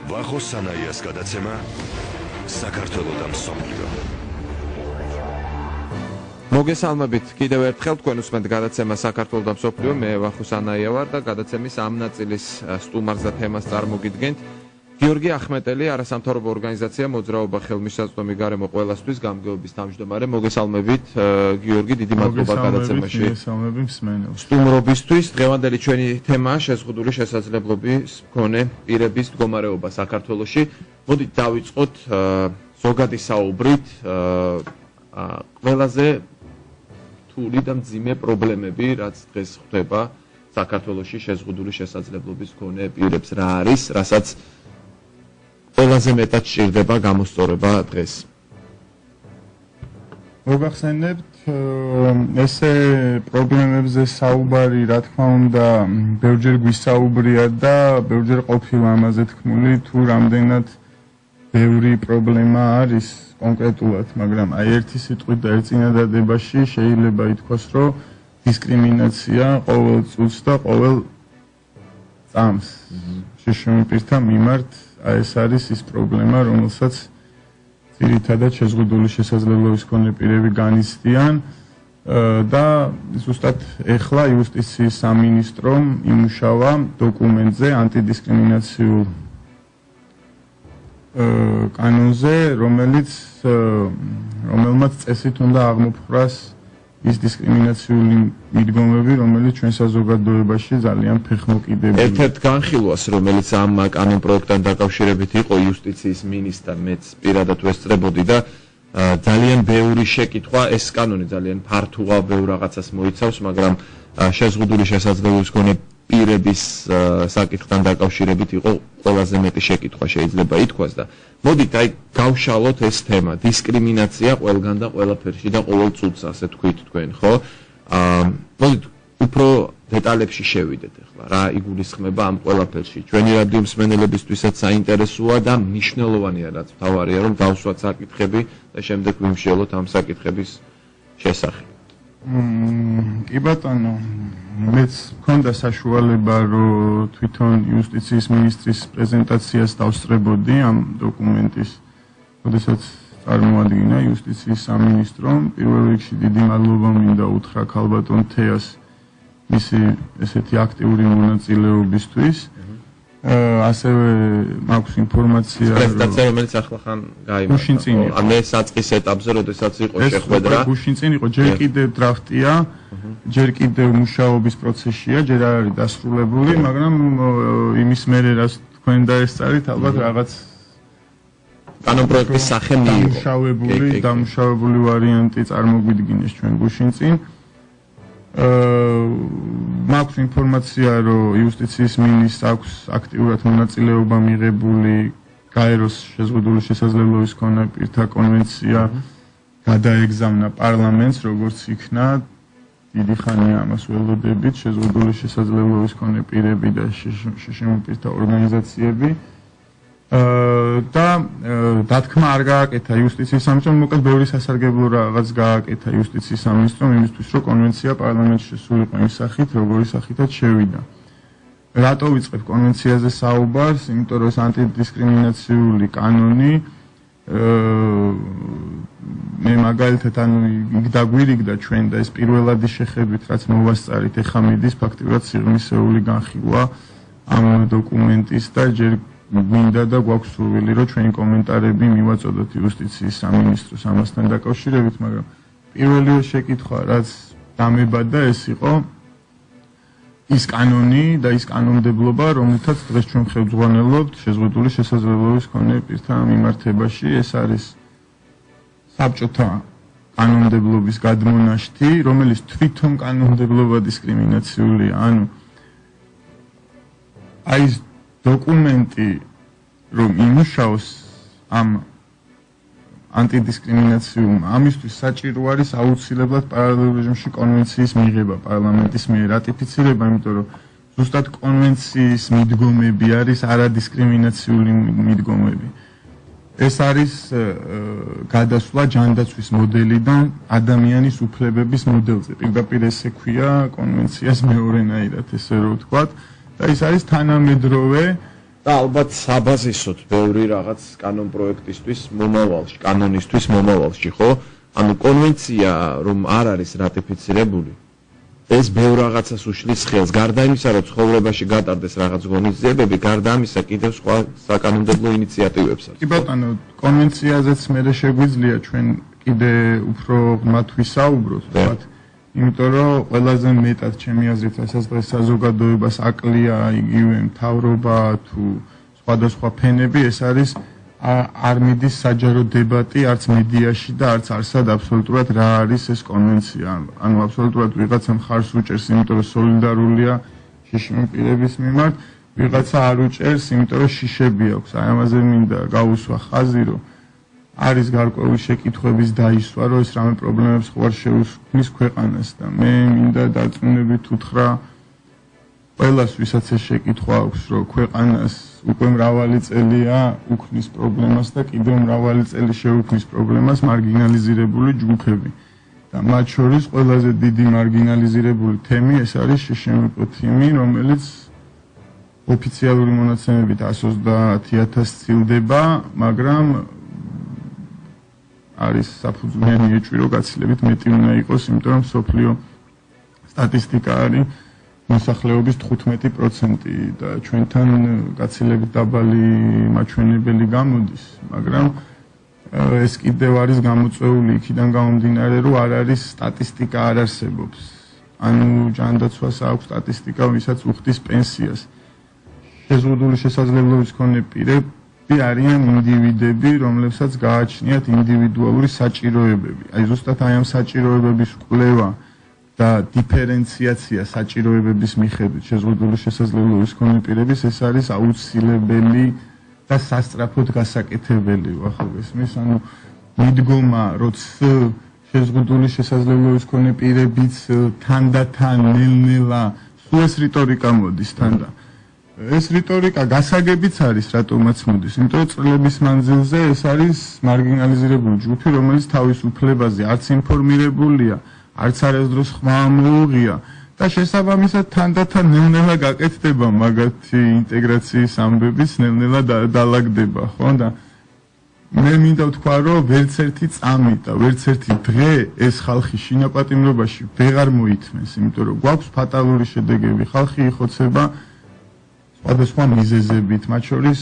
ვახო სანაიას გადაცემა საქართველოს და მსოფლიო. მოგესალმებით კიდევ ერთხელ თქვენ უსმენთ გადაცემა საქართველოს და მსოფლიო. მე ვახო სანაია ვარ და გადაცემის ამ ნაწილის სტუმარს და თემას წარმოგიდგენთ. გიორგი ახმეტელი, არასამთავრობო ორგანიზაცია მოძრაობა ხელმისაწვდომი გარემო ყველასთვის გამგეობის თავმჯდომარე. მოგესალმებით გიორგი, დიდი მადლობა გადაცემაში. მოგესალმებით მსმენელს. სტუმრობისთვის დღევანდელი ჩვენი თემაა შეზღუდული შესაძლებლობის მქონე პირების მდგომარეობა საქართველოში. მოდით დავიწყოთ ზოგადი საუბრით ყველაზე რთული და მძიმე პრობლემები, რაც დღეს ხდება საქართველოში შეზღუდული შესაძლებლობის მქონე პირებს რა არის, რასაც ყველაზე მეტად სჭირდება გამოსწორება დღეს. მოგახსენებთ ესე პრობლემებზე საუბარი, რა თქმა უნდა, ბევრჯერ გვისაუბრია და ბევრჯერ ყოფილა ამაზე თქმული, თუ რამდენად ბევრი პრობლემა არის კონკრეტულად, მაგრამ აი ერთი სიტყვით და ერთ წინადადებაში შეიძლება ითქვას, რომ დისკრიმინაცია ყოველ წუთს და ყოველ წამს შშმ პირთა მიმართ ეს არის ის პრობლემა, რომელსაც ძირითადად შეზღუდული შესაძლებლობის მქონე პირები განიცდიან და ზუსტად ეხლა იუსტიციის სამინისტრომ იმუშავა დოკუმენტზე ანტიდისკრიმინაციულ კანონზე, რომელმაც წესით უნდა აღმოფხვრას ის დისკრიმინაციული მიდგომები, რომელიც ჩვენ საზოგადოებაში ძალიან ფეხმოკიდებელია. ერთ-ერთ განხილვას, რომელიც ამ კანონ პროექტთან დაკავშირებით იყო იუსტიციის მინისტრთან, მეც პირადად ვესწრებოდი და ძალიან ბევრი შეკითხვა, ეს კანონი ძალიან ფართოა, ბევრ რაღაცას მოიცავს, მაგრამ შეზღუდული შესაძლებლობის მქონე პირების საკითხთან დაკავშირებით იყო ყველაზე მეტი შეკითხვა შეიძლება ითქვას და მოდით აი გავშალოთ ეს თემა დისკრიმინაცია ყველგან და ყველაფერში და ყოველ წუთს ასე თქვით თქვენ ხო მოდით უფრო დეტალებში შევიდეთ ახლა რა იგულისხმება ამ ყველაფერში ჩვენი რადიო მსმენელებისთვისაც საინტერესოა და მნიშვნელოვანია რაც თავარია რომ დავსვათ საკითხები და შემდეგ ვიმშველოთ ამ საკითხების შესახებ კი ბატონო მეც მქონდა საშუალება რომ თვითონ იუსტიციის მინისტრის პრეზენტაციას დავსწრებოდი ამ დოკუმენტის როდესაც წარმოადგინა იუსტიციის სამინისტრომ პირველ რიგში დიდი მადლობა მინდა უთხრა ქალბატონ თეას მისი ესეთი აქტიური მონაწილეობისთვის ასევე მაქვს ინფორმაცია პრეზენტაცია რომელიც ახლა ხან გაიმართა მე საწყის ეტაპზე როდესაც იყო შეხვედრა გუშინ წინ იყო ჯერ კიდევ დრაფტია ჯერ კიდევ მუშაობის პროცესია ჯერ არ არის დასრულებული მაგრამ იმის მერე რაც თქვენ დაესწარით ალბათ რაღაც კანონ პროექტის სახე მიიღო დამუშავებული ვარიანტი წარმოგვიდგინეს ჩვენ გუშინ წინ მაქვს ინფორმაცია რომ იუსტიციის მინისტრს აქვს აქტიურად მონაწილეობა მიღებული გაეროს შეზღუდული შესაძლებლობის მქონე პირთა კონვენცია გადაეგზავნა პარლამენტს როგორც იქნა დიდი ხანია ამას ველოდებით შეზღუდული შესაძლებლობის მქონე პირები და შშმ პირთა ორგანიზაციები და დათქმა არ გააკეთა იუსტიციის სამინისტრომ, მოკლედ ბევრი სასარგებლო რაღაც გააკეთა იუსტიციის სამინისტრომ იმისთვის, რომ კონვენცია პარლამენტში შესულიყო იმ სახით, როგორი სახითაც შევიდა. რატო ვიწყებ კონვენციაზე საუბარს? იმიტომ რომ ეს ანტიდისკრიმინაციული კანონი მე მაგალითად ანუ იქ დაგვირიგდა ჩვენ და ეს პირველადი შეხედვით რაც მოვასწარით ეხა მიდის ფაქტიურად სიღრმისეული განხილვა ამ დოკუმენტის და ჯერ მინდა და გვაქვს სურვილი რომ ჩვენი კომენტარები მივაწოდოთ იუსტიციის სამინისტროს ამასთან დაკავშირებით, მაგრამ პირველი შეკითხვა რაც დამებადა ეს იყო ის კანონი და ის კანონმდებლობა, რომელთაც დღეს ჩვენ ხელმძღვანელობთ შეზღუდული შესაძლებლობის მქონე პირთა მიმართებაში, ეს არის საბჭოთა კანონმდებლობის გადმონაშთი, რომელიც თვითონ კანონმდებლობა დისკრიმინაციულია, ანუ აი ეს დოკუმენტი რომ იმუშაოს ამ ანტიდისკრიმინაციულ ამისთვის საჭირო არის აუცილებლად პარალელურ რეჟიმში კონვენციის მიღება პარლამენტის მიერ რატიფიცირება, იმიტომ რომ ზუსტად კონვენციის მიდგომები არის არადისკრიმინაციული მიდგომები. ეს არის გადასვლა ჯანდაცვის მოდელიდან ადამიანის უფლებების მოდელზე. პირდაპირ ესე ქვია კონვენციას მეორენაირად, ესე რომ ვთქვათ. და ის არის თანამედროვე და ალბათ საბაზისოდ ბევრი რაღაც კანონპროექტისთვის მომავალში, ხო? ანუ კონვენცია რომ არ არის რატიფიცირებული, ეს ბევრ რაღაცას უშლის ხელს, გარდა იმისა, რომ ცხოვრებაში გატარდეს რაღაც ღონისძიებები, გარდა ამისა კიდევ სხვა საკანონმდებლო ინიციატივებს აქვს. კი ბატონო, კონვენციაზეც მე შეგვიძლია ჩვენ კიდე უფრო ღრმად ვისაუბროთ, თქვათ, იმიტომ რომ ყველაზე მეტად ჩემი აზრით დღეს საზოგადოებას აკლია იგივე მთავრობა თუ სხვადასხვა ფენები, ეს არის არ მიდის საჯარო დებატი არც მედიაში და არც არსად აბსოლუტურად რა არის ეს კონვენცია. ანუ აბსოლუტურად ვიღაცა მხარს უჭერს, იმიტომ რომ სოლიდარულია შიშმი პირების მიმართ, ვიღაცა არ უჭერს, იმიტომ რომ შიშები აქვს. აი ამაზე მინდა გაუსვა ხაზი, რომ არის გარკვეული შეკითხვების დაისვა, რომ ეს რამე პრობლემებს ხوار შეუქმნის ქვეყანას და მე მინდა დარწმუნებით უთხრა ყველას, ვისაც ეს შეკითხვა აქვს, რომ ქვეყანას უკვე მრავალი წელია უქმნის პრობლემას და კიდევ მრავალი წელი შეუქმნის პრობლემას მარგინალიზირებული ჯგუფები. და მათ შორის ყველაზე დიდი მარგინალიზირებული თემი ეს არის შშმპ თემი, რომელიც ოფიციალური მონაცემებით 130,000 ცილდება, მაგრამ არის საფუძვლიანი ეჭვი, რომ გაცილებით მეტი უნდა იყოს, იმიტომ რომ სოფლიო სტატისტიკა არის მოსახლეობის 15% და ჩვენთან გაცილებით დაბალი მაჩვენებელი გამოდის, მაგრამ ეს კიდევ არის გამოწვეული იქიდან გამომდინარე, რომ არ არის სტატისტიკა, არ არსებობს. ანუ ჯანდაცვას აქვს სტატისტიკა, ვისაც უხდის პენსიას. შეზღუდული შესაძლებლობის მქონე პირები არიან ინდივიდები, რომლებსაც გააჩნიათ ინდივიდუალური საჭიროებები. აი ზუსტად აი ამ საჭიროებების კვლევა და დიფერენციაცია საჭიროებების მიხედვით შეზღუდული შესაძლებლობის მქონე პირების ეს არის აუცილებელი და სასწრაფოდ გასაკეთებელი. ახლა ესმის, ანუ მიდგომა, რომ შეზღუდული შესაძლებლობის მქონე პირებიც თანდათან ნელ-ნელა სულ ეს რიტორიკა მოდის თან და ეს რიტორიკა გასაგებიც არის, რატომაც მოდის, იმიტომ რომ წლების მანძილზე ეს არის მარგინალიზირებული ჯგუფი, რომელიც თავის უფლებაზე არც ინფორმირებულია, არც არასდროს ხმა მოუღია და შესაბამისად თანდათან ნელ-ნელა გაკეთდება მაგათი ინტეგრაციის ამბებიც, ნელ-ნელა დალაგდება, ხო და მე მინდა ვთქვა, რომ ვერც ერთი წამი და ვერც ერთი დღე ეს ხალხი შინაპატიმრობაში ვეღარ მოითმენს, იმიტომ რომ გვაქვს ფატალური შედეგები, ხალხი იხოცება სხვადასხვა მიზეზებით, მათ შორის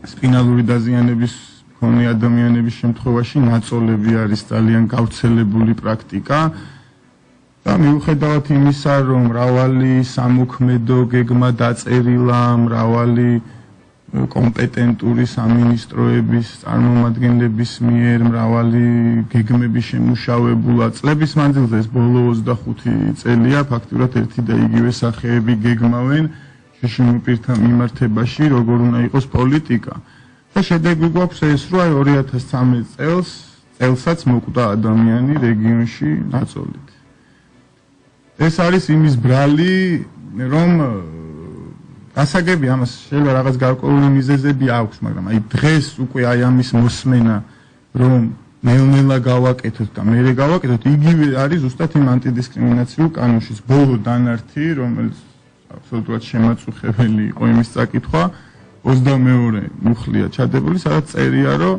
სპინალური დაზიანების მქონე ადამიანების შემთხვევაში ნაწოლები არის ძალიან გავრცელებული პრაქტიკა და მიუხედავად იმისა, რომ მრავალი სამოქმედო გეგმა დაწერილა, მრავალი კომპეტენტური სამინისტროების წარმომადგენლების მიერ, მრავალი გეგმები შემუშავებულა წლების მანძილზე, ეს ბოლო 25 წელია ფაქტურად ერთი და იგივე სახეები გეგმავენ შშმპ-თან მიმართებაში, როგორ უნდა იყოს პოლიტიკა. და შედეგი გვაქვს ეს, რომ 2013 წელსაც მოკვდა ადამიანი რეგიონში ნაწოლით. ეს არის იმის ბრალი, რომ გასაგები ამას შეიძლება რაღაც გარკვეული მიზეზები აქვს, მაგრამ აი დღეს უკვე აი ამის მოსმენა, რომ ნელ-ნელა გავაკეთოთ და მერე გავაკეთოთ, იგივე არის ზუსტად იმ ანტიდისკრიმინაციულ კანონში. ბოლო დანართი, რომელიც აბსოლუტურად შემაწუხებელი იყო იმის წაკითხვა, 22 მუხლია ჩადებული, სადაც წერია, რომ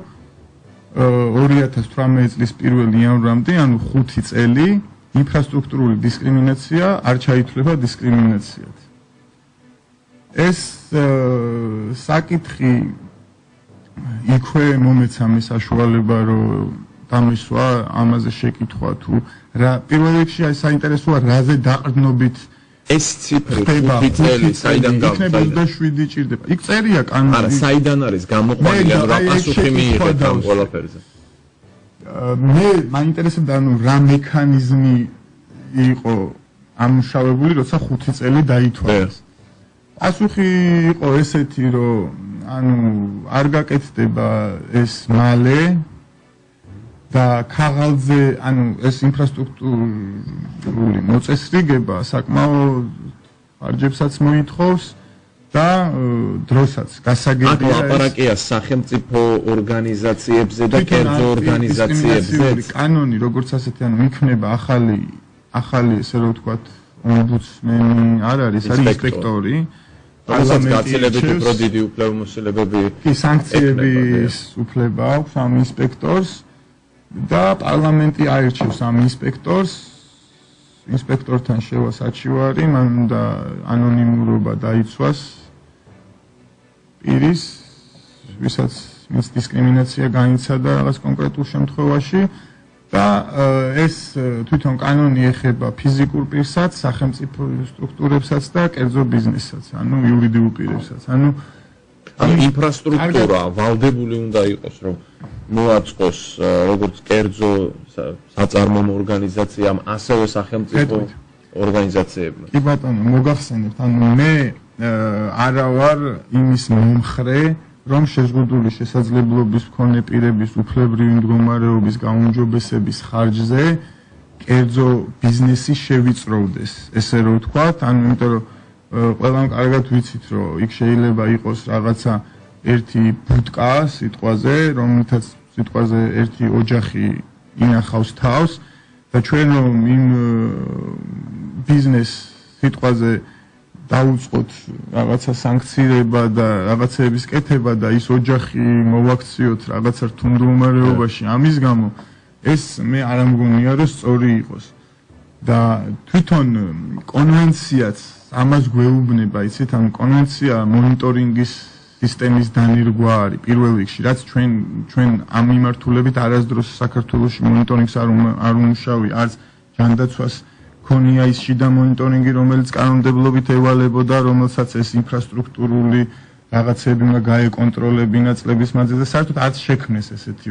2018 წლის 1 იანვრამდე, ანუ 5 წელი ინფრასტრუქტურული დისკრიმინაცია არ ჩაითვლება დისკრიმინაციად. ეს საკითხი იქვე მომეცა მე საშუალება, რომ დამისვა ამაზე შეკითხვა თუ რა პირველ რიგში აი საინტერესოა რაზე დაყრდნობით ეს ციფრი 5 წელი საიდან იქნება 27 ჭირდება. იქ წერია კანონი. არა, საიდან არის გამოყვანილი, ანუ რა პასუხი მიიღეთ ამ ყველაფერზე. მე მაინტერესებდა, ანუ რა მექანიზმი იყო ამუშავებული, როცა 5 წელი დაითვალეს. პასუხი იყო ესეთი, რომ ანუ არ გაკეთდება ეს მალე და ქაღალდზე, ანუ ეს ინფრასტრუქტურული მოწესრიგება საკმაოდ ხარჯებსაც მოითხოვს და დროსაც გასაგებია. აქ ლაპარაკია სახელმწიფო ორგანიზაციებზე და კერძო ორგანიზაციებზე. კანონი, როგორც ასეთი, ანუ იქნება ახალი, ესე რომ ვთქვათ, ომბუდსმენი არ არის, არის ინსპექტორი რომელსაც გაცილებით უფრო დიდი უფლებამოსილებები კი სანქციების უფლება აქვს ამ ინსპექტორს და პარლამენტი აირჩევს ამ ინსპექტორს ინსპექტორთან შევა საჩივარი მან უნდა ანონიმურობა დაიცვას პირის ვისაც მის დისკრიმინაცია განიცადა რაღაც კონკრეტულ შემთხვევაში და ეს თვითონ კანონი ეხება ფიზიკურ პირსაც, სახელმწიფო სტრუქტურებსაც და კერძო ბიზნესსაც, ანუ იურიდიულ პირებსაც. ანუ ინფრასტრუქტურა ვალდებული უნდა იყოს, რომ მოაწყოს როგორც კერძო საწარმოო ორგანიზაციამ, ასევე სახელმწიფო ორგანიზაციებმა. კი ბატონო, მოგახსენებთ, ანუ მე არა ვარ იმის მომხრე რომ შეზღუდული შესაძლებლობის მქონე პირების უფლებრივი მდგომარეობის გაუმჯობესების ხარჯზე კერძო ბიზნესი შევიწროვდეს, ესე რომ ვთქვათ, ანუ იმიტომ რომ ყველამ კარგად ვიცით, რომ იქ შეიძლება იყოს რაღაცა ერთი ბუტკა სიტყვაზე, რომელთაც სიტყვაზე ერთი ოჯახი ინახავს თავს და ჩვენ რომ იმ ბიზნეს სიტყვაზე დაუწყოთ რაღაცა სანქცირება და რაღაცების კეთება და ის ოჯახი მოვაქციოთ რაღაცა რთუნდომარეობაში ამის გამო ეს მე არ მგონია რომ სწორი იყოს და თვითონ კონვენციაც ამას გვეუბნება იცით ამ კონვენცია მონიტორინგის სისტემის დანერგვა არის პირველ რიგში რაც ჩვენ ამ მიმართულებით არასდროს საქართველოში მონიტორინგს არ უმუშავი არც ჯანდაცვას ქონია ის შიდა მონიტორინგი, რომელიც კანონმდებლობით ევალებოდა, რომელსაც ეს ინფრასტრუქტურული რაღაცები უნდა გაეკონტროლებინა წლების მანძილზე, საერთოდ არც შექმნეს ესეთი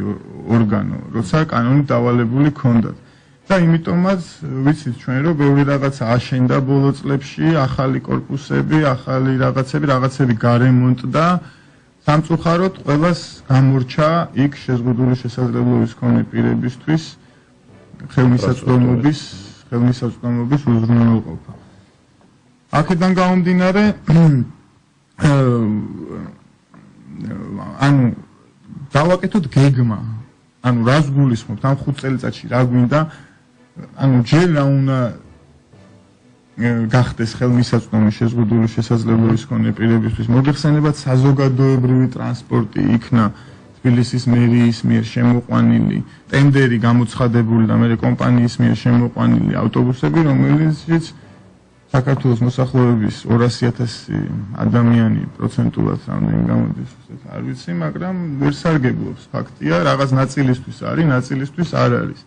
ორგანო, როცა კანონით დავალებული ჰქონდათ. და იმიტომაც ვიცით ჩვენ, რომ ბევრი რაღაცა აშენდა ბოლო წლებში, ახალი კორპუსები, ახალი რაღაცები გარემონტდა, სამწუხაროდ ყველას გამორჩა იქ შეზღუდული შესაძლებლობის მქონე პირებისთვის ხელმისაწვდომობის უზრუნველყოფა. აქედან გამომდინარე, ანუ დავაკეთოთ გეგმა, ანუ რას გულისხმობთ ამ 5 წელიწადში რა გვინდა, ანუ ჯერ რა უნდა გახდეს ხელმისაწვდომი შეზღუდული შესაძლებლობის მქონე პირებისთვის, მოგეხსენებათ საზოგადოებრივი ტრანსპორტი იქნა თბილისის მერიის მიერ შემოყვანილი ტენდერი გამოცხადებული და მე კომპანიის მიერ შემოყვანილი ავტობუსები, რომელშიც საქართველოს მოსახლეობის 200,000 ადამიანი პროცენტულად რამდენი გამოდის, არ ვიცი, მაგრამ ვერ სარგებლობს ფაქტია, რაღაც ნაწილისთვის არის, ნაწილისთვის არ არის.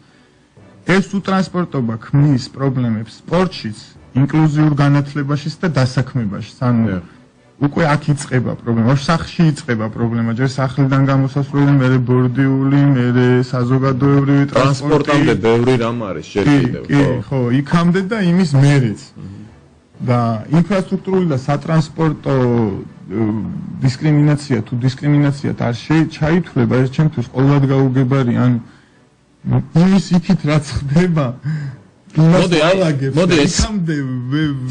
ეს უტრანსპორტობა ქმნის პრობლემებს სპორტშიც, ინკლუზიურ განათლებაშიც და დასაქმებაშიც. ანუ უკვე აქ იწყება პრობლემა, სახლში იწყება პრობლემა, ჯერ სახლიდან გამოსასვლელი, მერე ბორდიული, მერე საზოგადოებრივი ტრანსპორტამდე ბევრი რამ არის ჯერ კიდევ, ხო, იქამდე და იმის მერეც. და ინფრასტრუქტურული და სატრანსპორტო დისკრიმინაცია თუ დისკრიმინაციად არ ჩაითვლება, ეს ჩემთვის ყოველად გაუგებარი, ანუ იმის იქით რაც ხდება მოდი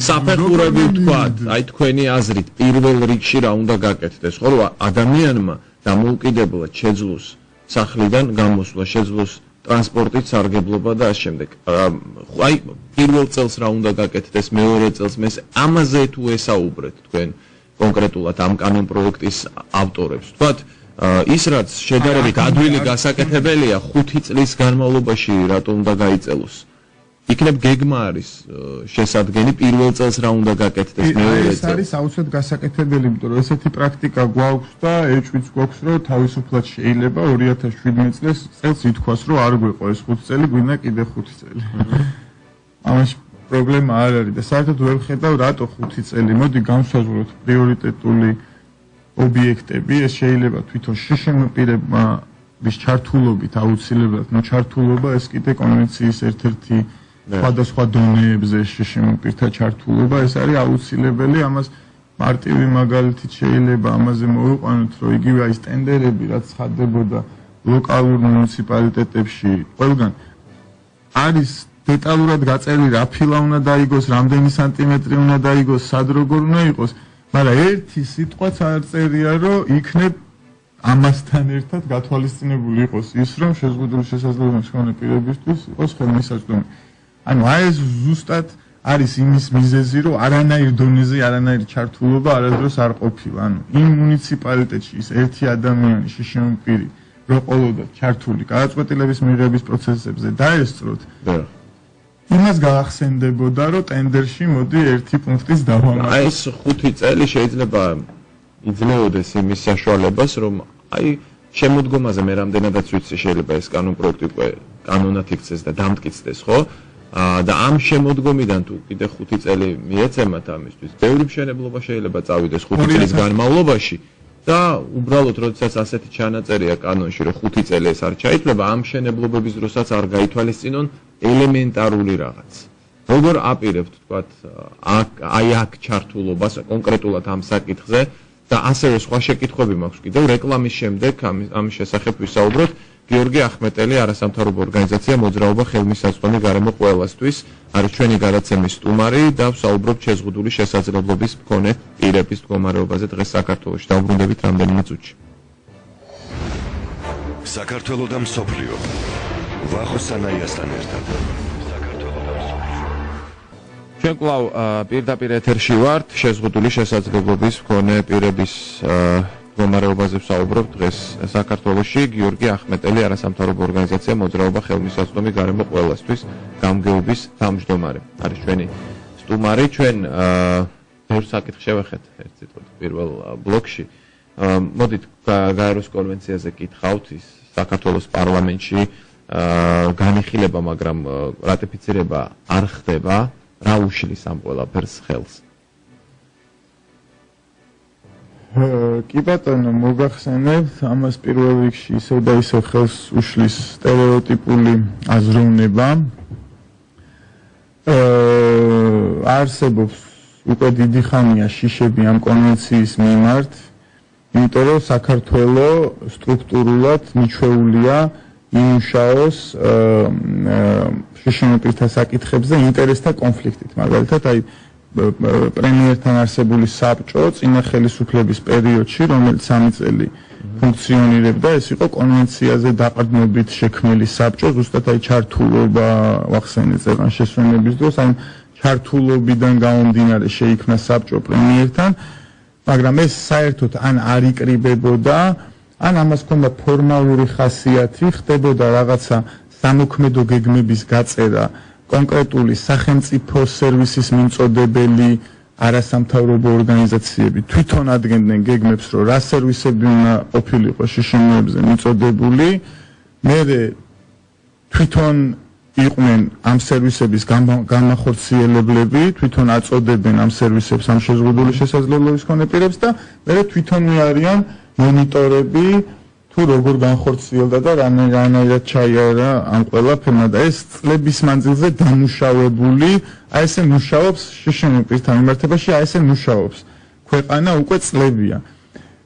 საფეხურები ვთქვათ, აი თქვენი აზრით პირველ რიგში რა უნდა გაკეთდეს, ხო, რომ ადამიანმა დამოუკიდებლად შეძლოს სახლიდან გამოსვლა, შეძლოს ტრანსპორტით სარგებლობა და ამ შემდეგ. აი პირველ წელს რა უნდა გაკეთდეს, მეორე წელს მესამე, ამაზე თუ ესაუბრეთ თქვენ კონკრეტულად ამ კანონ პროექტის ავტორებს. ვთქვათ, ის რაც შედარებით ადვილი გასაკეთებელია 5 წლის განმავლობაში რატომ უნდა გაიწელოს? იქნებ გეგმა არის შესადგენი პირველ წელს რა უნდა გაკეთდეს მეორე წელს. ეს არის აუცილებლად გასაკეთებელი, იმიტომ რომ ესეთი პრაქტიკა გვაქვს და ეჭვიც გვაქვს, რომ თავისუფლად შეიძლება 2017 წელს ითქვას, რომ არ გვეყო ეს 5 წელი, გვინდა კიდე 5 წელი. ამაში პრობლემა არ არის და საერთოდ ვერ ხედავ რატო 5 წელი. მოდი განსაზღვროთ პრიორიტეტული ობიექტები, ეს შეიძლება თვითონ შეშემოყირება ვის ჩართულობით აუცილებლად, ჩართულობა ეს კიდე კონვენციის ერთ-ერთი სხვადასხვა დონეებზე შეშემოყირთა ჩართულობა, ეს არის აუცილებელი, ამას მარტივი მაგალითით შეიძლება ამაზე მოვიყვანოთ, რომ იგივე ის ტენდერები, რაც ხდებოდა ლოკალურ მუნიციპალიტეტებში, ყველგან არის დეტალურად გაწერილი, რა ფილა უნდა დაიგოს, რამდენი სანტიმეტრი უნდა დაიგოს, სად როგორ უნდა იყოს, მაგრამ ერთი სიტყვაც არ წერია, რომ იქნებ ამასთან ერთად გათვალისწინებული იყოს ის, რომ შეზღუდული შესაძლებლობის მქონე პირებისთვის იყოს ხელმისაწვდომი. ანუ აი ეს ზუსტად არის იმის მიზეზი, რომ არანაირ დონეზე არანაირი ჩართულობა არასდროს არ ყოფილა. ანუ იმ მუნიციპალიტეტში ის ერთი ადამიანი შიშიმპირი რო ყოლოდა ჩართული გადაწყვეტილების მიღების პროცესებზე დაესწროთ. იმას გაახსენდებოდა, რომ ტენდერში მოდი ერთი პუნქტის დავამატოთ. აი ეს 5 წელი შეიძლება იძლეოდეს იმის საშუალებას, რომ აი შემოდგომაზე მე რამდენადაც ვიცი შეიძლება ეს კანონპროექტი უკვე კანონად იქცეს და დამტკიცდეს, ხო? და ამ შემოდგომიდან თუ კიდე 5 წელი მიეცემათ ამისთვის, ბევრი მშენებლობა შეიძლება წავიდეს 5 წლის განმავლობაში და უბრალოდ როდესაც ასეთი ჩანაწერია კანონში, რომ 5 წელი ეს არ ჩაითვლება, ამ მშენებლობების დროსაც არ გაითვალისწინონ ელემენტარული რაღაც. როგორ აპირებთ, თქვათ, აი აქ ჩართულობას კონკრეტულად ამ საკითხზე და ასევე სხვა შეკითხვები მაქვს კიდევ რეკლამის შემდეგ ამის შესახებ ვისაუბროთ. გიორგი ახმეტელი, არასამთავრობო ორგანიზაცია მოძრაობა ხელმისაწვდომი გარემო ყველასთვის, არის ჩვენი გადაცემის სტუმარი და ვსაუბრობთ შეზღუდული შესაძლებლობის მქონე პირების მდგომარეობაზე დღეს საქართველოში. დავბრუნდებით რამდენიმე წუთში. საქართველო და მსოფლიო. ვახო სანაიასთან ერთად. ჩვენ კვლავ პირდაპირ ეთერში ვართ, შეზღუდული შესაძლებლობის მქონე პირების მდგომარეობაზე ვსაუბრობთ დღეს საქართველოში. გიორგი ახმეტელი, არასამთავრობო ორგანიზაცია მოძრაობა ხელმისაწვდომი გარემო ყველასთვის გამგეობის თავმჯდომარე. არის ჩვენი სტუმარი. ჩვენ ბევრ საკითხს შევეხეთ ერთ სიტყვით პირველ ბლოკში. მოდით გაეროს კონვენციაზე კითხავთ, ის საქართველოს პარლამენტში განიხილება, მაგრამ რატიფიცირება არ ხდება. რა უშლის ამ ყველაფერს ხელს? კი ბატონო, მოგახსენებთ, ამას პირველ რიგში ისევ და ისევ ხელს უშლის სტერეოტიპული აზროვნება. არსებობს უკვე დიდი ხანია შიშები ამ კონვენციის მიმართ, იმიტომ რომ საქართველო სტრუქტურულად მიჩვეულია იმუშაოს შიშინოპირთა საკითხებზე ინტერესთა კონფლიქტით. მაგალითად, აი პრემიერთან არსებული საბჭო წინა ხელისუფლების პერიოდში, რომელიც 3 წელი ფუნქციონირებდა, ეს იყო კონვენციაზე დაყრდნობით შექმნილი საბჭო, ზუსტად აი ჩართულობა ვახსენეთ წეღან შესვენების დროს, აი ჩართულობიდან გამომდინარე შეიქმნა საბჭო პრემიერთან, მაგრამ ეს საერთოდ ან არ იკრიბებოდა, ან ამას ჰქონდა ფორმალური ხასიათი, ხდებოდა რაღაცა სამოქმედო გეგმების გაწერა კონკრეტული სახელმწიფო სერვისის მიმწოდებელი არასამთავრობო ორგანიზაციები თვითონ ადგენდნენ გეგმებს, რომ რა სერვისები უნდა ყოფილიყო შიშინოებზე მიწოდებული, მერე თვითონ იყვნენ ამ სერვისების განმახორციელებლები, თვითონ აწოდებენ ამ სერვისებს ამ შეზღუდული შესაძლებლობის მქონე პირებს და მერე თვითონვე არიან მონიტორები თუ როგორ განხორციელდა და რანაირად ჩაიარა ამ ყველაფერმა და ეს წლების მანძილზე დამუშავებული, აი ესე მუშაობს შიშინოპირთან მიმართებაში, აი ესე მუშაობს ქვეყანა უკვე წლებია.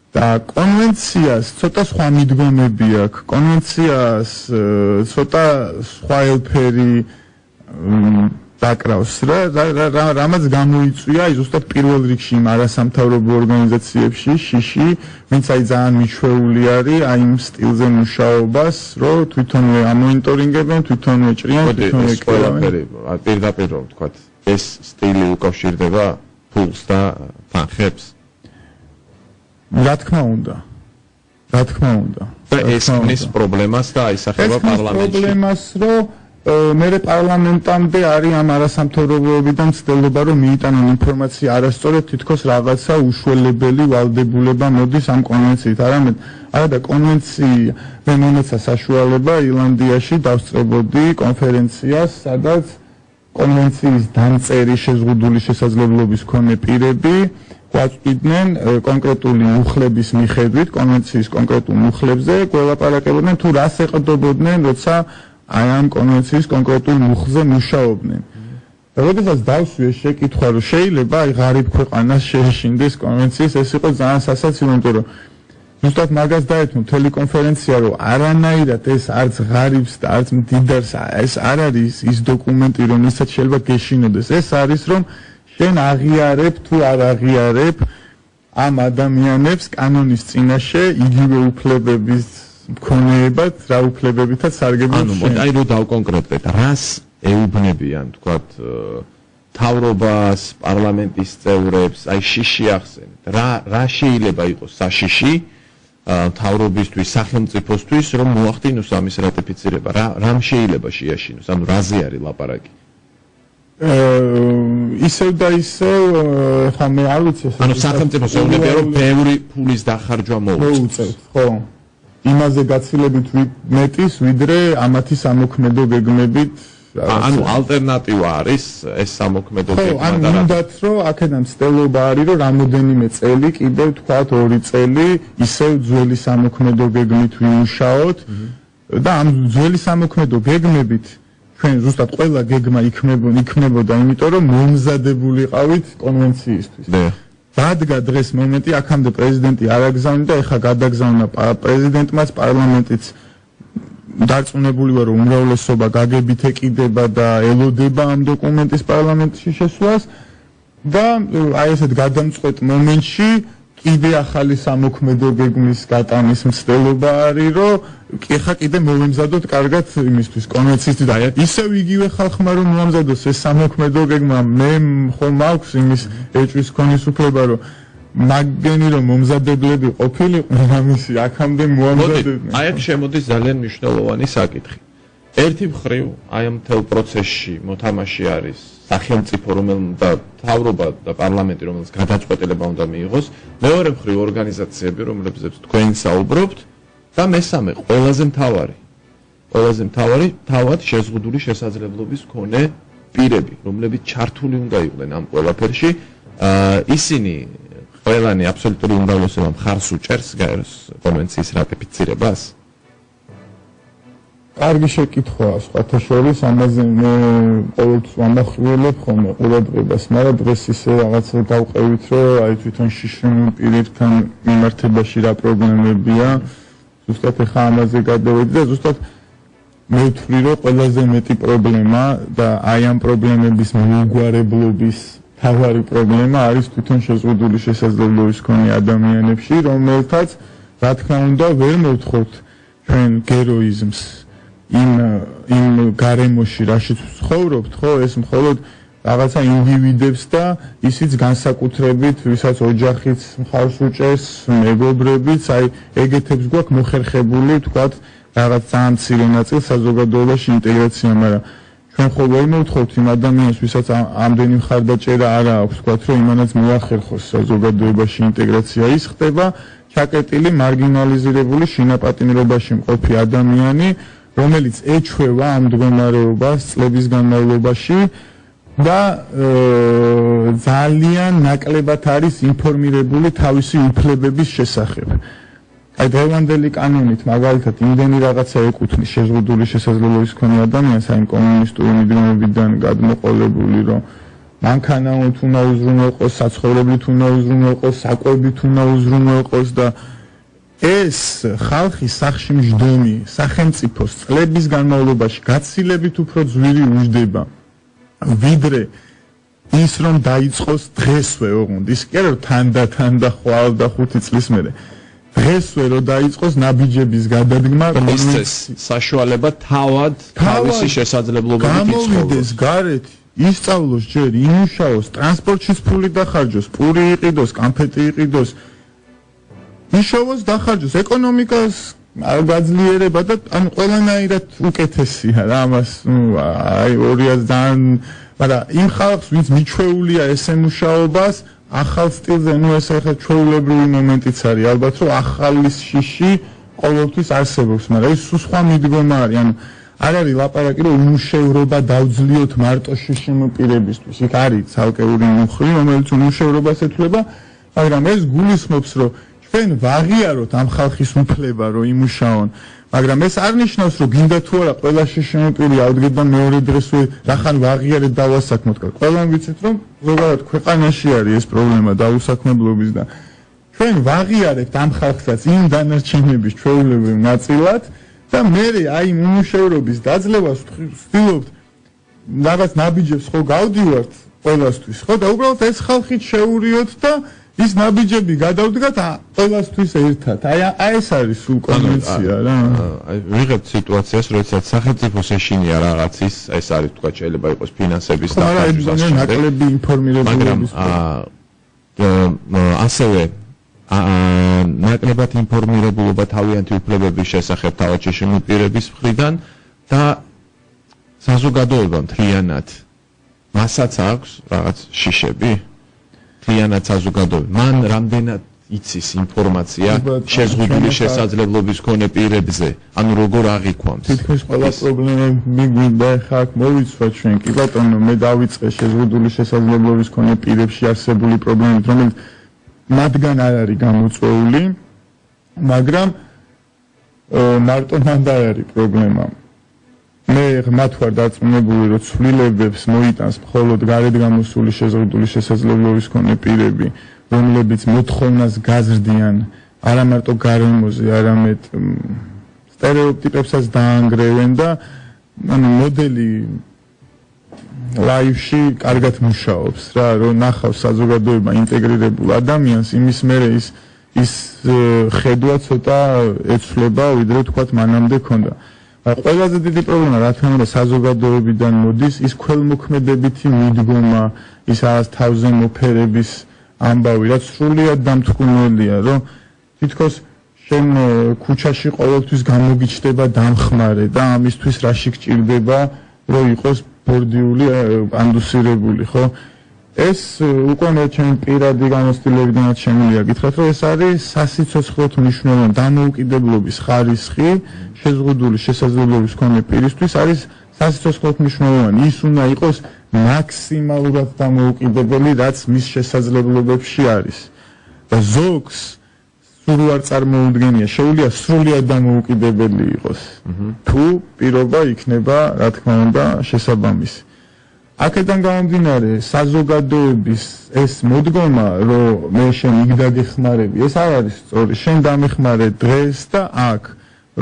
და კონვენციას ცოტა სხვა მიდგომები აქვს, კონვენციას ცოტა სხვა ელფერი დაკრავს რამაც გამოიწვია აი ზუსტად პირველ რიგში იმ არასამთავრობო ორგანიზაციებში შიში, ვინც აი ძალიან მიჩვეული არის აი იმ სტილზე მუშაობას, რომ თვითონვე ამონიტორინგებენ, თვითონვე ჭრიან, თვითონვე კრავენ. პირდაპირ რომ ვთქვათ, ეს სტილი უკავშირდება ფულს და თანხებს. რა თქმა უნდა. რა თქმა უნდა. და ეს ქმნის პრობლემას და აისახება პარლამენტში. პრობლემას, რომ მერე პარლამენტამდე არის ამ არასამთავრობოებიდან ცდილობა, რომ მიიტანონ ინფორმაცია არასწორად, თითქოს რაღაცა უშველებელი ვალდებულება მოდის ამ კონვენციით. არა და კონვენცია მე მომეცა საშუალება ირლანდიაში დავსწრებოდი კონფერენციას, სადაც კონვენციის დამწერი შეზღუდული შესაძლებლობის მქონე პირები გვაწვდიდნენ კონკრეტული მუხლების მიხედვით, კონვენციის კონკრეტულ მუხლებზე, გველაპარაკებოდნენ თუ რას ეყრდნობოდნენ, როცა აი ამ კონვენციის კონკრეტულ მუხლზე მუშაობდნენ. და როდესაც დავსვიე შეკითხვა, რომ შეიძლება აი ღარიბ ქვეყანას შეეშინდეს კონვენციის, ეს იყო ძალიან სასაცილო, იმიტომ რომ ზუსტად მაგას დაეთმო მთელი კონფერენცია, რომ არანაირად ეს არც ღარიბს და არც მდიდარს ეს არ არის ის დოკუმენტი, რომელსაც შეიძლება გეშინოდეს. ეს არის რომ შენ აღიარებ თუ არ აღიარებ ამ ადამიანებს კანონის წინაშე იგივე უფლებების მქონეებად, რა უფლებებითაც სარგებლობს შენ. აი რომ დავკონკრეტდეთ, რას ეუბნებიან, თქვათ, თავრობას, პარლამენტის წევრებს, აი შიში ახსენეთ. რა შეიძლება იყოს საშიში თავრობისთვის, სახელმწიფოსთვის, რომ მოახდინოს ამის რატიფიცირება? რამ შეიძლება შეაშინოს? ანუ რაზე არის ლაპარაკი? ისევ და ისევ ხა მე არ ვიცი ეს. ანუ სახელმწიფოს ეუბნება რომ ბევრი ფულის დახარჯვა მოუწევს. ხო. იმაზე გაცილებით მეტის, ვიდრე ამათი სამოქმედო გეგმებით. ანუ ალტერნატივა არის ეს სამოქმედო გეგმა და რა. უნდათ რომ აქედან ცდელობა არის რომ რამოდენიმე წელი კიდევ თქვათ 2 წელი ისევ ძველი სამოქმედო გეგმით ვიმუშაოთ და ამ ძველი სამოქმედო გეგმებით ჩვენ ზუსტად ყველა გეგმა იქმნებოდა იმიტომ რომ მომზადებულიყავით კონვენციისთვის. დადგა დღეს მომენტი აქამდე პრეზიდენტი არ აგზავნიდა, ეხლა გადაგზავნა პრეზიდენტმაც, პარლამენტიც დარწმუნებული ვარ რომ უმრავლესობა გაგებით ეკიდება და ელოდება ამ დოკუმენტის პარლამენტში შესვლას და აი ესეთ გადამწყვეტ მომენტში კიდე ახალი სამოქმედო გეგმის გატანის მცდელობა არის რომ ეხლა კიდე მოვემზადოთ კარგად იმისთვის კონვენციისთვის და ისევ იგივე ხალხმა რომ მოამზადოს ეს სამოქმედო გეგმა მე ხომ მაქვს იმის ეჭვის ქონის უფლება რომ მაგენი რომ მომზადებლები ყოფილიყვნენ ამისი აქამდე მოამზადებდნენ. აი აქ შემოდის ძალიან მნიშვნელოვანი საკითხი. ერთი მხრივ აი ამ მთელ პროცესში მოთამაშე არის სახელმწიფო და თავრობა და პარლამენტი რომელიც გადაწყვეტილება უნდა მიიღოს, მეორე მხრივ ორგანიზაციები რომლებზეც თქვენ საუბრობთ და მესამე ყველაზე მთავარი თავად შეზღუდული შესაძლებლობის მქონე პირები, რომლებიც ჩართული უნდა იყვნენ ამ ყველაფერში, ისინი ყველანი აბსოლუტური უმრავლესობა მხარს უჭერს კონვენციის რატიფიცირებას? კარგი შეკითხვაა, სხვათა შორის ამაზე მე ყოველთვის ვამახვილებ ხოლმე ყურადღებას, მაგრამ დღეს ისე რაღაცა გავყევით, რომ აი თვითონ შიშრემ პირებთან მიმართებაში რა პრობლემებია. ზუსტად ეხა ამაზე გადავედი და ზუსტად მე ვთვლი, რომ ყველაზე მეტი პრობლემა და აი ამ პრობლემების მოუგვარებლობის თავარი პრობლემა არის თვითონ შეზღუდული შესაძლებლობის მქონე ადამიანებში, რომელთაც რა თქმა უნდა ვერ მოვთხოვთ ჩვენ გეროიზმს იმ გარემოში, რაშიც ცხოვრობთ, ხო, ეს მხოლოდ რაღაცა ინდივიდებს და ისიც განსაკუთრებით, ვისაც ოჯახიც მხარს უჭერს, მეგობრებიც, აი ეგეთებს გვაქვს მოხერხებული, თქვათ, რაღაც ძალიან მცირე ნაწილ საზოგადოებაში ინტეგრაცია, მაგრამ ჩვენ ხო ვერ მოვთხოვთ იმ ადამიანს, ვისაც ამდენი მხარდაჭერა არ აქვს, თქვათ, რომ იმანაც მოახერხოს საზოგადოებაში ინტეგრაცია. ის ხდება ჩაკეტილი, მარგინალიზირებული, შინაპატიმრობაში მყოფი ადამიანი, რომელიც ეჩვევა ამ მდგომარეობას წლების განმავლობაში და ძალიან ნაკლებად არის ინფორმირებული თავისი უფლებების შესახებ. აი დღევანდელი კანონით მაგალითად იმდენი რაღაცა ეკუთვნის შეზღუდული შესაძლებლობის მქონე ადამიანს აი კომუნისტური მიდრომებიდან გადმოყოლებული რომ მანქანაით უნდა უზრუნველყოს, საცხოვრებლით უნდა უზრუნველყოს, საკვებით უნდა უზრუნველყოს და ეს ხალხის სახში მждომი სახელმწიფოს წლების განმავლობაში გაცილებით უფრო ძვირი უждდება ვიდრე ის რომ დაიწყოს დღესვე ოღონდ ის კი არა თანდათან და ხვალ და 5 წლის მერე დღესვე რომ დაიწყოს ნაბიჯების გადადგმა ის საშუალება თავად თავისი შესაძლებლობებით გამოვიდეს გარეთ ისწავლოს ჯერ იმუშაოს ტრანსპორტშიც ფული დახარჯოს პური იყიდოს კამფეტი იყიდოს ისოვოს დახარჯოს ეკონომიკას გაძლიერება და ანუ ყველანაირად უკეთესია რა ამას აი 2000-დან მაგრამ იმ ხალხს ვინც მიჩვეულია ესე მუშაობას ახალ სტილზე ნუ ეს ახლა ჩვეულებრივი მომენტიც არის ალბათ რომ ახალი შიში ყოველთვის არსებობს მაგრამ ის სხვა მიდგომა არის ანუ არ არის ლაპარაკი რომ უმუშევრობა დავძლიოთ მარტო შიშიმპირებისთვის იქ არის ცალკეული მუხლი რომელიც უმუშევრობას ეთვლება მაგრამ ეს გულისხმობს რომ ჩვენ ვაღიაროთ ამ ხალხის უფლება რომ იმუშაონ მაგრამ ეს არ ნიშნავს რომ გინდა თუ არა ყველა შიშიმპირი ავდგება მეორე დღესვე რახან ვაღიარეთ დავასაქმოთ ყველამ ვიცით რომ ზოგადად ქვეყანაში არის ეს პრობლემა დაუსაქმებლობის და ჩვენ ვაღიარებთ ამ ხალხსაც იმ დანარჩენების ჩვეულებრივ ნაწილად და მე აი უმუშევრობის დაძლევას ვცდილობთ რაღაც ნაბიჯებს ხო გავდივართ ყველასთვის ხო და უბრალოდ ეს ხალხით შეურიოთ და ის ნაბიჯები გადავდგათ ყველასთვის ერთად. აი ეს არის სულ კონვენცია რა. აი ვიღებთ სიტუაციას, როდესაც სახელმწიფოს ეშინია რაღაცის, ეს არის თქვა შეიძლება იყოს ფინანსების დახარჯვის ნაკლები ინფორმირებულობის. ასევე ნაკლებად ინფორმირებულობა თავიანთი უფლებების შესახებ თავადშეშინებული პირების მხრიდან და საზოგადოებამ მთლიანად მასაც აქვს რაღაც შიშები მთლიანად საზოგადოება მან რამდენად იცის ინფორმაცია შეზღუდული შესაძლებლობის მქონე პირებზე ანუ როგორ აღიქვამს თითქმის ყველა პრობლემა მიგვინდა ხა აქ მოვიცვა ჩვენ კი ბატონო მე დავიწყე შეზღუდული შესაძლებლობის მქონე პირებში არსებული პრობლემით რომელიც მათგან არ არის გამოწვეული მაგრამ მარტო მანდ არ არის პრობლემა მე მათ ვარ დარწმუნებული რომ ცვლილებებს მოიტანს მხოლოდ გარეთ გამოსული შეზღუდული შესაძლებლობის მქონე პირები რომლებიც მოთხოვნას გაზრდიან არა მარტო გარემოზე არამედ სტერეოტიპებსაც დაანგრევენ და ანუ მოდელი ლაივში კარგად მუშაობს რა რომ ნახავს საზოგადოება ინტეგრირებულ ადამიანს იმის მერე ის ხედვა ცოტა ეცვლება ვიდრე თქვათ მანამდე ქონდა ყველაზე დიდი პრობლემა რა თქმა უნდა საზოგადოებიდან მოდის ის ქველმოქმედებითი მიდგომა ის არის თავზე მოფერების ამბავი რაც სრულიად დამთქმულია რომ თითქოს შენ ქუჩაში ყოველთვის გამოგიჩნდება დამხმარე და ამისთვის რაში გჭირდება რომ იყოს ბორდიული ანდუსირებული ხო ეს უკვე მე ჩემი პირადი გამოცდილებიდანაც შემიძლია გითხრათ რომ ეს არის სასიცოცხლოდ მნიშვნელოვანი დამოუკიდებლობის ხარისხი შეზღუდული შესაძლებლობის მქონე პირისთვის არის სასიცოცხლოდ მნიშვნელოვანი ის უნდა იყოს მაქსიმალურად დამოუკიდებელი რაც მის შესაძლებლობებში არის და ზოგს სულ არ წარმოუდგენია შეუძლია სრულიად დამოუკიდებელი იყოს თუ პირობა იქნება რა თქმა უნდა შესაბამისი აქედან გამომდინარე საზოგადოების ეს მოდგომა რომ მე შენ იქ დაგეხმარები ეს არ არის სწორი შენ დამეხმარე დღეს და აქ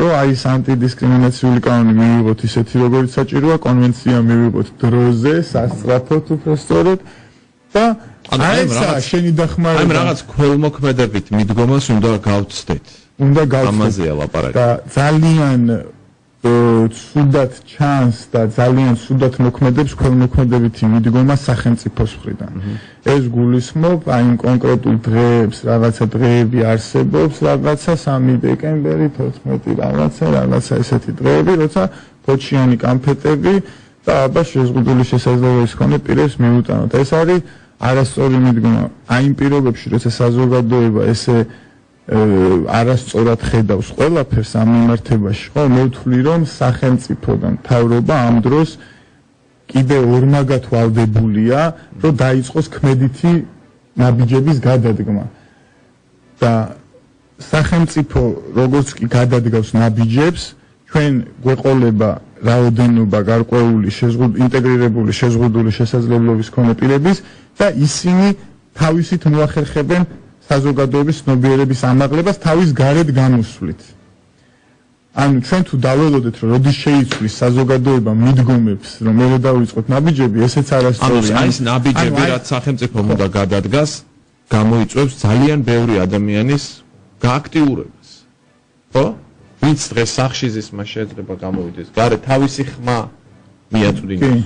რომ აი ეს ანტიდისკრიმინაციული კანონი მივიღოთ ისეთი როგორც საჭიროა კონვენცია მივიღოთ დროზე სასწრაფოდ უფრო სწორად და აი ეს შენი დახმარება აი რაღაც ქველმოქმედებით მიდგომას უნდა გავცდეთ ამაზეა ლაპარაკი და ძალიან ცუდად ჩანს და ძალიან ცუდად მოქმედებს ქველმოქმედებითი მიდგომა სახელმწიფოს მხრიდან. ეს გულისხმობ აი იმ კონკრეტულ დღეებს, რაღაცა დღეები არსებობს, რაღაცა 3 დეკემბერი, 14 რაღაცა ესეთი დღეები, როცა ფოჩიანი კამფეტები და აბა შეზღუდული შესაძლებლობის მქონე პირებს მიუტანოთ. ეს არის არასწორი მიდგომა. აი იმ პირობებში, როცა საზოგადოება ესე არასწორად ხედავს ყველაფერს ამ მიმართებაში, ხო, მე ვთვლი რომ სახელმწიფოდან თავრობა ამ დროს კიდე ორმაგად ვალდებულია, რომ დაიწყოს ქმედითი ნაბიჯების გადადგმა. და სახელმწიფო როგორც კი გადადგავს ნაბიჯებს, ჩვენ გვეყოლება რაოდენობა გარკვეული ინტეგრირებული შეზღუდული შესაძლებლობის მქონე პირების და ისინი თავისით მოახერხებენ საზოგადოების ცნობიერების ამაღლებას თავის გარეთ გამოსვლით. ანუ ჩვენ თუ დაველოდეთ რომ როდის შეიცვლის საზოგადოება მიდგომებს რომ მე დავიწყოთ ნაბიჯები, ესეც არასწორია. ანუ ეს ნაბიჯები რაც სახელმწიფომ უნდა გადადგას, გამოიწვევს ძალიან ბევრი ადამიანის გააქტიურებას. ხო? ვინც დღეს სახშიზისმა შეიძლება გამოვიდეს, გარეთ თავისი ხმა მიაწვდინოს.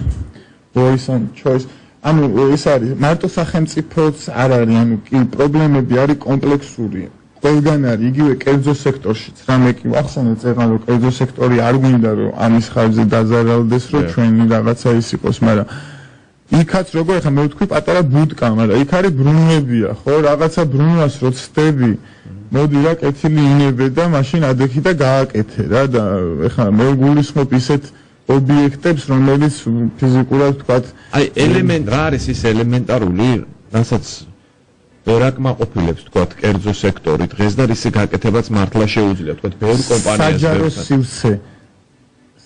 voice and choice ანუ ეს არის მარტო სახელმწიფოც არ არის ანუ კი პრობლემები არის კომპლექსური ყველგან არის იგივე კერძო სექტორშიც რამე კი ახსენეთ წერან რომ კერძო სექტორი არ გვინდა რომ ამის ხარჯზე დაზარალდეს რომ ჩვენი რაღაცა ის იყოს მაგრამ იქაც როგორ ახლა მე ვთქვი პატარა ბუდკა მაგრამ იქ არის ბრუნვებია ხო რაღაცა ბრუნვას რო ცდები მოდი რა კეთილი ინებე და მაშინ ადექი და გააკეთე რა და ახლა მე გულისხმობ ისეთ ობიექტებს რომელიც ფიზიკურად ვთქვათ აი ელემენტ რა არის ის ელემენტარული რასაც ვერ აკმაყოფილებს ვთქვათ კერძო სექტორი დღეს და ისი გაკეთებაც მართლა შეუძლია ვთქვათ ბევრ კომპანიას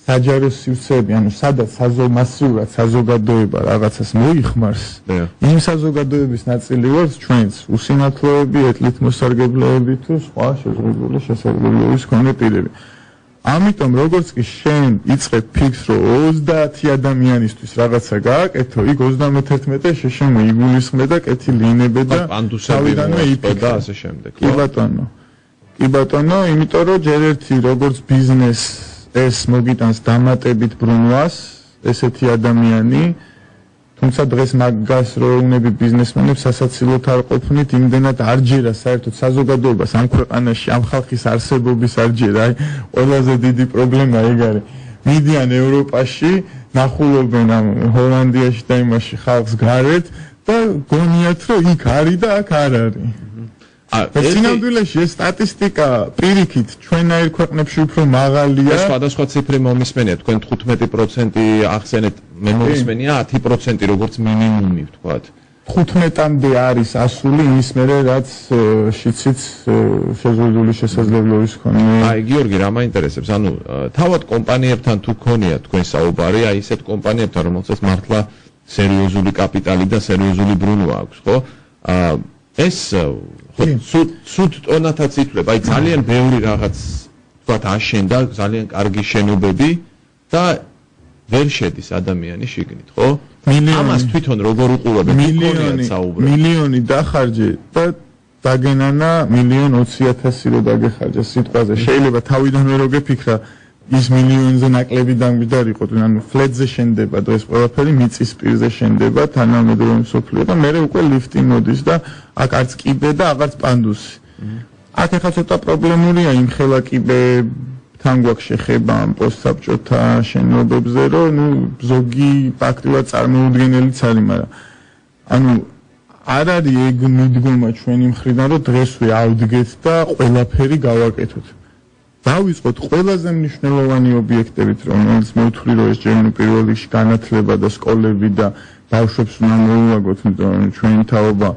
საჯარო სივრცეები ანუ სადაც მასიურად საზოგადოება რაღაცას მოიხმარს იმ საზოგადოების ნაწილი ვართ ჩვენც უსინათლოები ეთლით მოსარგებლეები თუ სხვა შეზღუდული შესაძლებლობის მქონე პირები ამიტომ როგორც კი შენ იწყებ ფიქს რომ 30 ადამიანისთვის რაღაცა გააკეთო, იქ 31-ე შეშემო იგულისხმე და კეთილი ინებე და პანდუსებიდანვე იფიქრა ასე შემდეგ. კი ბატონო. კი ბატონო, იმიტომ რომ ჯერ ერთი როგორც ბიზნეს ეს მოგიტანს დამატებით ბრუნვას, ესეთი ადამიანი, თუმცა დღეს მაგას როუნები ბიზნესმენებს სასაცილოდ არ ყოფნით, იმდენად არ ჯერა საერთოდ საზოგადოებას ამ ქვეყანაში, ამ ხალხის არსებობის არ ჯერა, აი ყველაზე დიდი პრობლემა ეგ არის. მიდიან ევროპაში, ნახულობენ ამ ჰოლანდიაში და იმაში ხალხს გარეთ და გონიათ რომ იქ არის და აქ არ არის. სინამდვილეში ეს სტატისტიკა პირიქით ჩვენაირ ქვეყნებში უფრო მაღალია. სხვადასხვა ციფრი მომისმენია, თქვენ 15% ახსენეთ, მე მომისმენია 10% როგორც მინიმუმი ვთქვათ. 15-მდე არის ასული იმის მერე რაც შიციც შეზღუდული შესაძლებლობის ქონია. აი გიორგი, რა მაინტერესებს, ანუ თავად კომპანიებთან თუ გქონია თქვენ საუბარი, აი ესეთ კომპანიებთან, რომელსაც მართლა სერიოზული კაპიტალი და სერიოზული ბრუნვა აქვს, ხო? ეს სულ ტონათაც ითვლება, აი ძალიან ბევრი რაღაც თქვათ აშენდა, ძალიან კარგი შენობები და ვერ შედის ადამიანი შიგნით, ხო? ამას თვითონ როგორ უყურებთ? მილიონი დახარჯე და დაგენანა 1,20,000 რო დაგეხარჯა სიტყვაზე. შეიძლება თავიდანვე რო გეფიქრა ის მილიონზე ნაკლები დამგვიდარიყო, ანუ ფლეტზე შენდება დღეს ყველაფერი, მიწის პირზე შენდება, თანამედროვე მსოფლიო და მე უკვე ლიფტი მოდის და აქ არც კიბე და აღარც პანდუსი. აქ ახლა ცოტა პრობლემურია იმ ხელა კიბეთან გვაქვს შეხება ამ პოსტსაბჭოთა შენობებზე, რომ ნუ ზოგი ფაქტიურად წარმოუდგენელიც არის, მაგრამ ანუ არ არის ეგ მიდგომა ჩვენი მხრიდან, რომ დღესვე ავდგეთ და ყველაფერი გავაკეთოთ. დავიწყოთ ყველაზე მნიშვნელოვანი ობიექტებით, რომელიც მე ვთვლი, რომ ეს ჯერ პირველ რიგში განათლება და სკოლები და ბავშვებს უნდა მოუვაგოთ, იმიტომ ჩვენი თაობა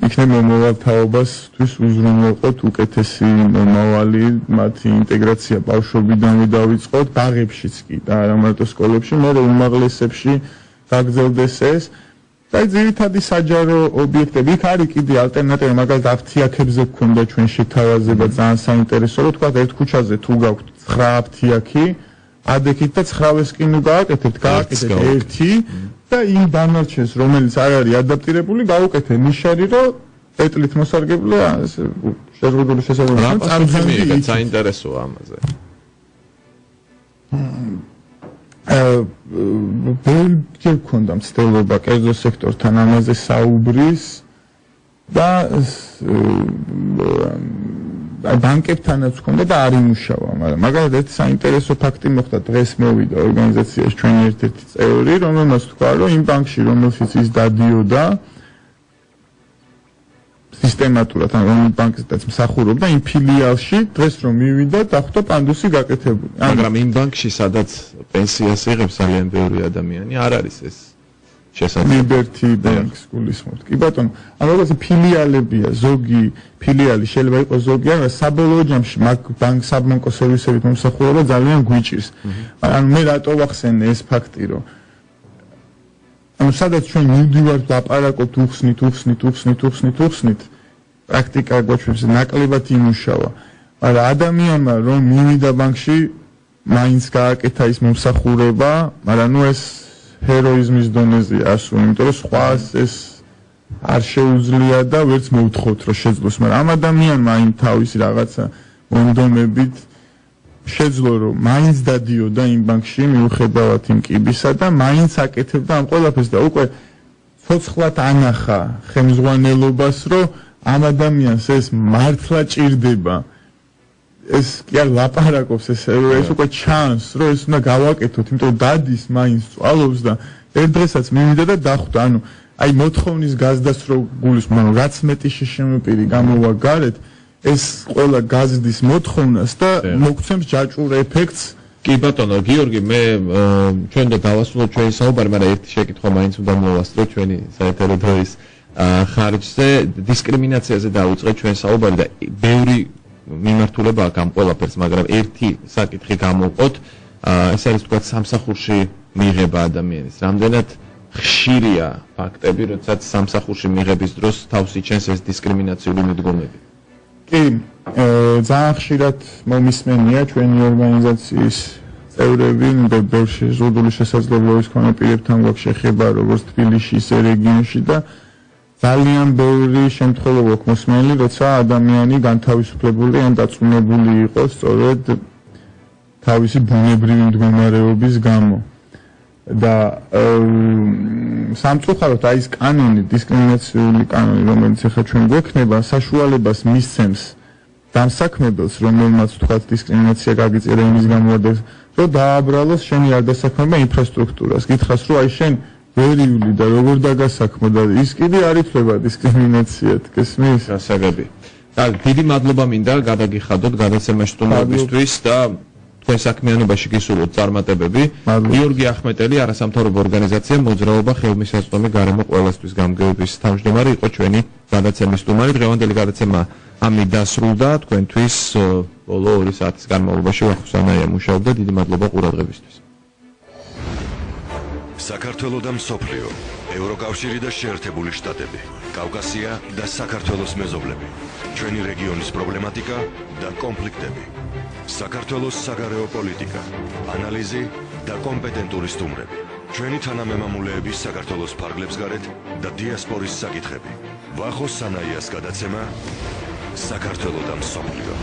იქნება მომავალ თაობასთვის უზრუნველყოთ უკეთესი მომავალი, მათი ინტეგრაცია ბავშვობიდანვე დავიწყოთ, ბაღებშიც კი და არა მარტო სკოლებში, მაგრამ უმაღლესებში გაგრძელდეს ეს. და ძირითადი საჯარო ობიექტები, იქ არის კიდე ალტერნატივა, მაგალითად აფთიაქებზე გქონდა ჩვენ შეთავაზება ძალიან საინტერესო, რომ თქვა ერთ ქუჩაზე თუ გაქვთ 9 აფთიაქი, ადექით და 9-ს კი ნუ გააკეთებთ ერთი და იმ დანარჩენს, რომელიც არ არის ადაპტირებული, გაუკეთე ნიშარი, რომ პეტლით მოსარგებლია, შეზღუდული შესაძლებლობა წარმოქმნილი, საინტერესოა ამაზე. ბევრი გქონდა მცდელობა კერძო სექტორთან ამაზე საუბრის და ბანკებთანაც გქონდა და არ იმუშავა, მაგრამ მაგალითად ერთი საინტერესო ფაქტი მოხდა, დღეს მოვიდა ორგანიზაციაში ჩვენი ერთ-ერთი წევრი, რომელმაც თქვა, რომ იმ ბანკში, რომელშიც ის დადიოდა სისტემატურად, ანუ ბანკსაც მსახურობდა, იმ ფილიალში დღეს რომ მივიდა, დახვდა პანდუსი გაკეთებული. მაგრამ იმ ბანკში, სადაც პენსიას იღებს ძალიან ბევრი ადამიანი, არ არის ეს შესაძლებელი. Liberty Bank-ს გულისხმობთ. კი ბატონო, ანუ როგორც ფილიალებია, ზოგი ფილიალი შეიძლება იყოს ზოგი, მაგრამ საბოლოო ჯამში მაგ ბანკ-საბანკო სერვისებით მომსახურება ძალიან გვიჭირს. ანუ მე რატო ვახსენე ეს ფაქტი, რომ ანუ სადაც ჩვენ მივდივართ ლაპარაკობთ უხსნით, პრაქტიკა გვაჩვენებს ნაკლებად იმუშავა. მაგრამ ადამიანმა რომ მივიდა ბანკში, მაინც გააკეთა ის მომსახურება, მაგრამ ნუ ეს ჰეროიზმის დონეზეა ასული, იმიტომ რომ სხვას ეს არ შეუძლია და ვერც მოვთხოვთ რომ შეძლოს, მაგრამ ამ ადამიანმა იმ თავისი რაღაცა მონდომებით შეძლო რომ მაინც დადიოდა იმ ბანკში მიუხედავად იმ კიბისა და მაინც აკეთებდა ამ ყველაფერს და უკვე ცოცხლად ანახა ხელმძღვანელობას რომ ამ ადამიანს ეს მართლა ჭირდება. ეს კი არ ლაპარაკობს, ეს უკვე ჩანს რომ ეს უნდა გავაკეთოთ, იმიტომ რომ დადის მაინც წვალობს და ერთ დღესაც მივიდა და დახვდა. ანუ აი მოთხოვნის გაზდას რო გულისხმობ, რაც მეტი შეშემოპირი გამოვა გარეთ, ეს ყველა გაზდის მოთხოვნას და მოგცემს ჯაჭვურ ეფექტს. კი ბატონო, გიორგი, მე ჩვენ და დავასრულოთ ჩვენი საუბარი, მაგრამ ერთი შეკითხვა მაინც უნდა მოვასწრო ჩვენი საერთო დროის ხარჯზე, დისკრიმინაციაზე დავიწყეთ ჩვენ საუბარი და ბევრი მიმართულება აქვს ამ ყველაფერს, მაგრამ ერთი საკითხი გამოვყოთ, ეს არის თქვა სამსახურში მიღება ადამიანის. რამდენად ხშირია ფაქტები, როდესაც სამსახურში მიღების დროს თავს იჩენს ეს დისკრიმინაციული მიდგომები? კი, ძალიან ხშირად მომისმენია ჩვენი ორგანიზაციის წევრები, ბევრ შეზღუდული შესაძლებლობის მქონე პირებთან გვაქვს შეხება როგორც თბილისში, ისე რეგიონში და ძალიან ბევრი შემთხვევა გვაქვს მოსმენილი, როცა ადამიანი განთავისუფლებული ან დაწუნებული იყო სწორედ თავისი ბუნებრივი მდგომარეობის გამო. და სამწუხაროდ აი ეს კანონი, დისკრიმინაციული კანონი, რომელიც ახლა ჩვენ გვექნება, საშუალებას მისცემს დამსაქმებელს, რომელმაც თქვათ დისკრიმინაცია გაგიწერა იმის გამო, რომ დააბრალოს შენი არ დასაქმება ინფრასტრუქტურას. გითხრას, რომ აი შენ ვერიული და როგორ დაგასაქმო და ის კიდე არ ითვლება დისკრიმინაციად, გესმის? გასაგები. და დიდი მადლობა მინდა გადაგიხადოთ გადაცემაში სტუმრობისთვის და თქვენ საქმიანობაში გისურვოთ წარმატებები. გიორგი ახმეტელი, არასამთავრობო ორგანიზაცია მოძრაობა ხელმისაწვდომი გარემო ყველასთვის გამგეობის თავმჯდომარე იყო ჩვენი გადაცემის სტუმარი. დღევანდელი გადაცემა ამით დასრულდა. თქვენთვის ბოლო 2 საათის განმავლობაში ვახუსანაია მუშაობდა. დიდი მადლობა ყურადღებისთვის. საქართველო და მსოფლიო, ევროკავშირი და შეერთებული შტატები, კავკასია და საქართველოს მეზობლები, ჩვენი რეგიონის პრობლემატიკა და კონფლიქტები, საქართველოს საგარეო პოლიტიკა, ანალიზი და კომპეტენტური სტუმრები, ჩვენი თანამემამულეების საქართველოს ფარგლებს გარეთ და დიასპორის საკითხები. ვახო სანაიას გადაცემა საქართველო და მსოფლიო.